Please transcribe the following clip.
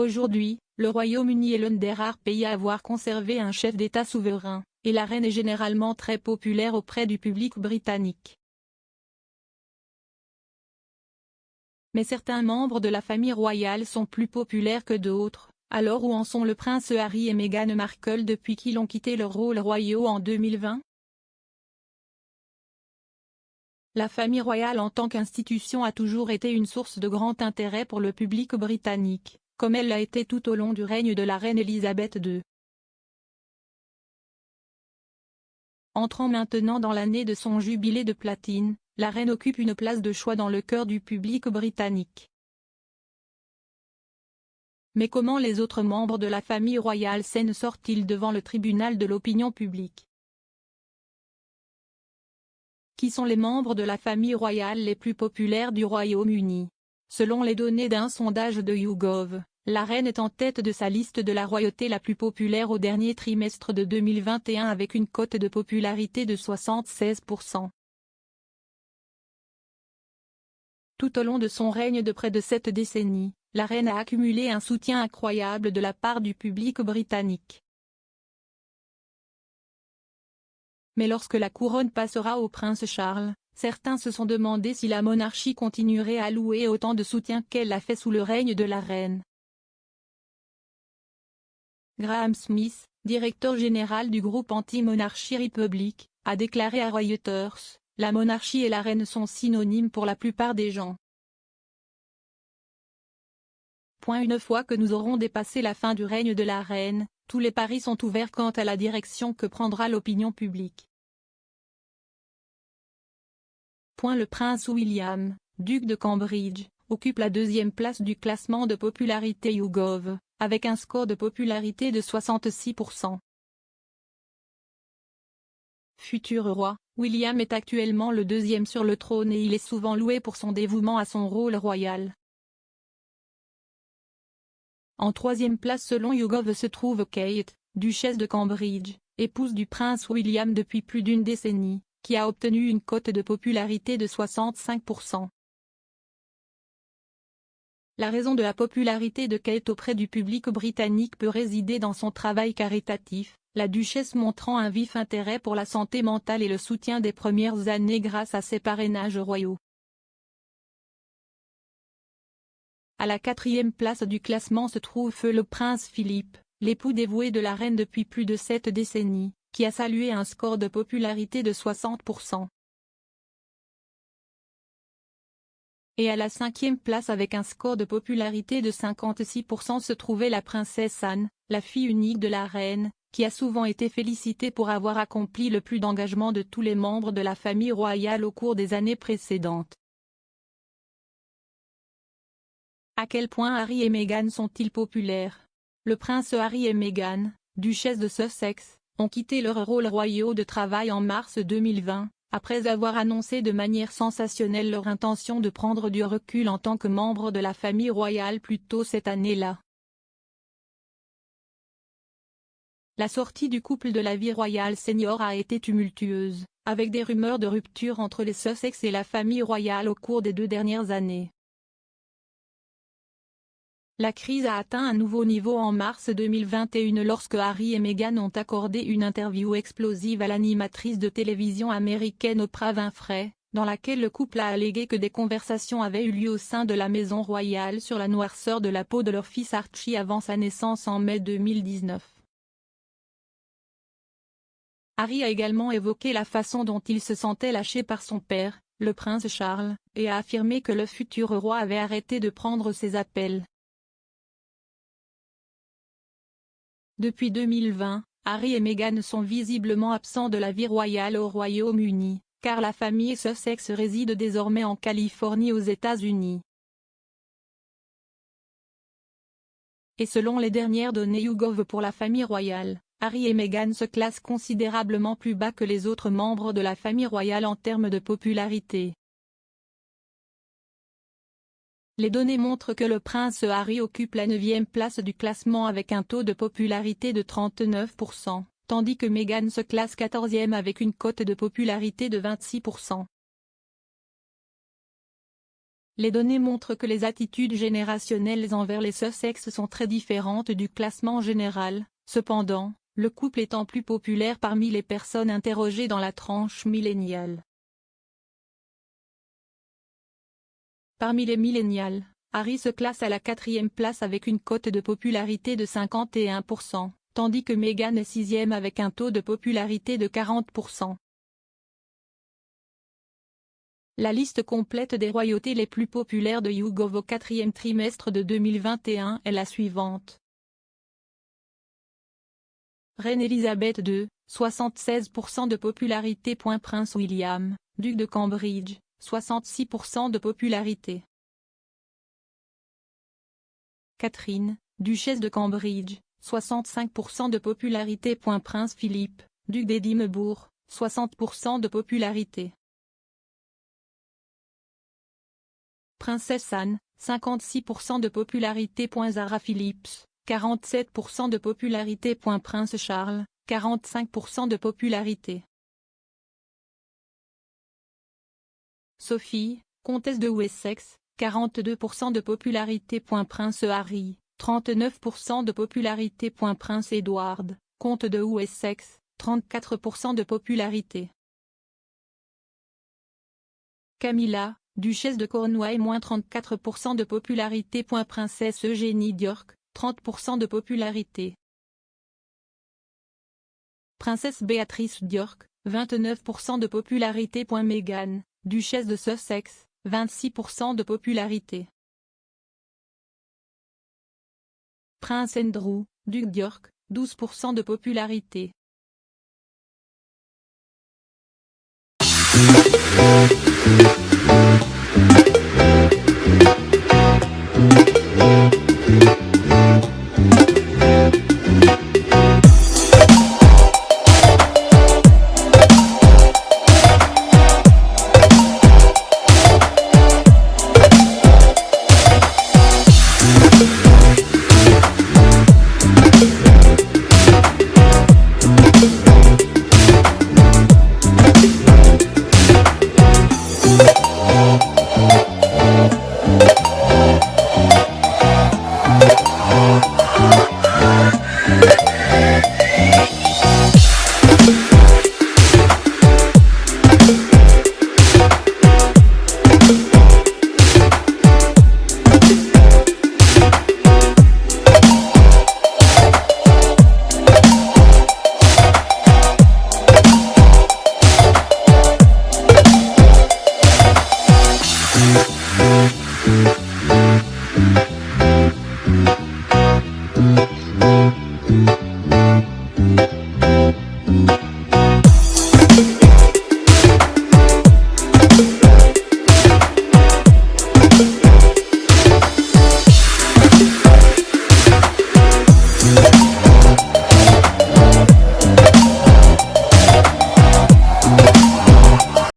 Aujourd'hui, le Royaume-Uni est l'un des rares pays à avoir conservé un chef d'État souverain, et la reine est généralement très populaire auprès du public britannique. Mais certains membres de la famille royale sont plus populaires que d'autres. Alors où en sont le prince Harry et Meghan Markle depuis qu'ils ont quitté leur rôle royaux en 2020? La famille royale en tant qu'institution a toujours été une source de grand intérêt pour le public britannique, comme elle l'a été tout au long du règne de la reine Elisabeth II. Entrant maintenant dans l'année de son jubilé de platine, la reine occupe une place de choix dans le cœur du public britannique. Mais comment les autres membres de la famille royale saine sortent-ils devant le tribunal de l'opinion publique? Qui sont les membres de la famille royale les plus populaires du Royaume-Uni? Selon les données d'un sondage de YouGov, la reine est en tête de sa liste de la royauté la plus populaire au dernier trimestre de 2021 avec une cote de popularité de 76%. Tout au long de son règne de près de 7 décennies, la reine a accumulé un soutien incroyable de la part du public britannique. Mais lorsque la couronne passera au prince Charles, certains se sont demandé si la monarchie continuerait à louer autant de soutien qu'elle a fait sous le règne de la reine. Graham Smith, directeur général du groupe anti-monarchie Republic, a déclaré à Reuters, « La monarchie et la reine sont synonymes pour la plupart des gens. Une fois que nous aurons dépassé la fin du règne de la reine, tous les paris sont ouverts quant à la direction que prendra l'opinion publique. » Le prince William, duc de Cambridge, occupe la deuxième place du classement de popularité YouGov, avec un score de popularité de 66%. Futur roi, William est actuellement le deuxième sur le trône et il est souvent loué pour son dévouement à son rôle royal. En troisième place selon YouGov se trouve Kate, duchesse de Cambridge, épouse du prince William depuis plus d'une décennie, qui a obtenu une cote de popularité de 65%. La raison de la popularité de Kate auprès du public britannique peut résider dans son travail caritatif, la duchesse montrant un vif intérêt pour la santé mentale et le soutien des premières années grâce à ses parrainages royaux. À la quatrième place du classement se trouve le prince Philippe, l'époux dévoué de la reine depuis plus de 7 décennies, qui a salué un score de popularité de 60%. Et à la cinquième place avec un score de popularité de 56% se trouvait la princesse Anne, la fille unique de la reine, qui a souvent été félicitée pour avoir accompli le plus d'engagement de tous les membres de la famille royale au cours des années précédentes. À quel point Harry et Meghan sont-ils populaires? Le prince Harry et Meghan, duchesse de Sussex, ont quitté leur rôle royaux de travail en mars 2020, après avoir annoncé de manière sensationnelle leur intention de prendre du recul en tant que membres de la famille royale plus tôt cette année-là. La sortie du couple de la vie royale senior a été tumultueuse, avec des rumeurs de rupture entre les Sussex et la famille royale au cours des 2 dernières années. La crise a atteint un nouveau niveau en mars 2021 lorsque Harry et Meghan ont accordé une interview explosive à l'animatrice de télévision américaine Oprah Winfrey, dans laquelle le couple a allégué que des conversations avaient eu lieu au sein de la maison royale sur la noirceur de la peau de leur fils Archie avant sa naissance en mai 2019. Harry a également évoqué la façon dont il se sentait lâché par son père, le prince Charles, et a affirmé que le futur roi avait arrêté de prendre ses appels. Depuis 2020, Harry et Meghan sont visiblement absents de la vie royale au Royaume-Uni, car la famille Sussex réside désormais en Californie aux États-Unis. Et selon les dernières données YouGov pour la famille royale, Harry et Meghan se classent considérablement plus bas que les autres membres de la famille royale en termes de popularité. Les données montrent que le prince Harry occupe la 9e place du classement avec un taux de popularité de 39%, tandis que Meghan se classe 14e avec une cote de popularité de 26%. Les données montrent que les attitudes générationnelles envers les Sussex sont très différentes du classement général. Cependant, le couple étant plus populaire parmi les personnes interrogées dans la tranche milléniale. Parmi les millénials, Harry se classe à la 4e place avec une cote de popularité de 51%, tandis que Meghan est 6e avec un taux de popularité de 40%. La liste complète des royautés les plus populaires de YouGov au 4e trimestre de 2021 est la suivante. Reine Elisabeth II, 76% de popularité. Prince William, duc de Cambridge, 66% de popularité. Catherine, duchesse de Cambridge, 65% de popularité. Prince Philippe, duc d'Édimbourg, 60% de popularité. Princesse Anne, 56% de popularité. Zara Phillips, 47% de popularité. Prince Charles, 45% de popularité. Sophie, comtesse de Wessex, 42% de popularité. Prince Harry, 39% de popularité. Prince Edward, comte de Wessex, 34% de popularité. Camilla, duchesse de Cornouailles, -34% de popularité. Princesse Eugénie d'York, 30% de popularité. Princesse Béatrice d'York, 29% de popularité. Meghan, duchesse de Sussex, 26% de popularité. Prince Andrew, duc d'York, 12% de popularité.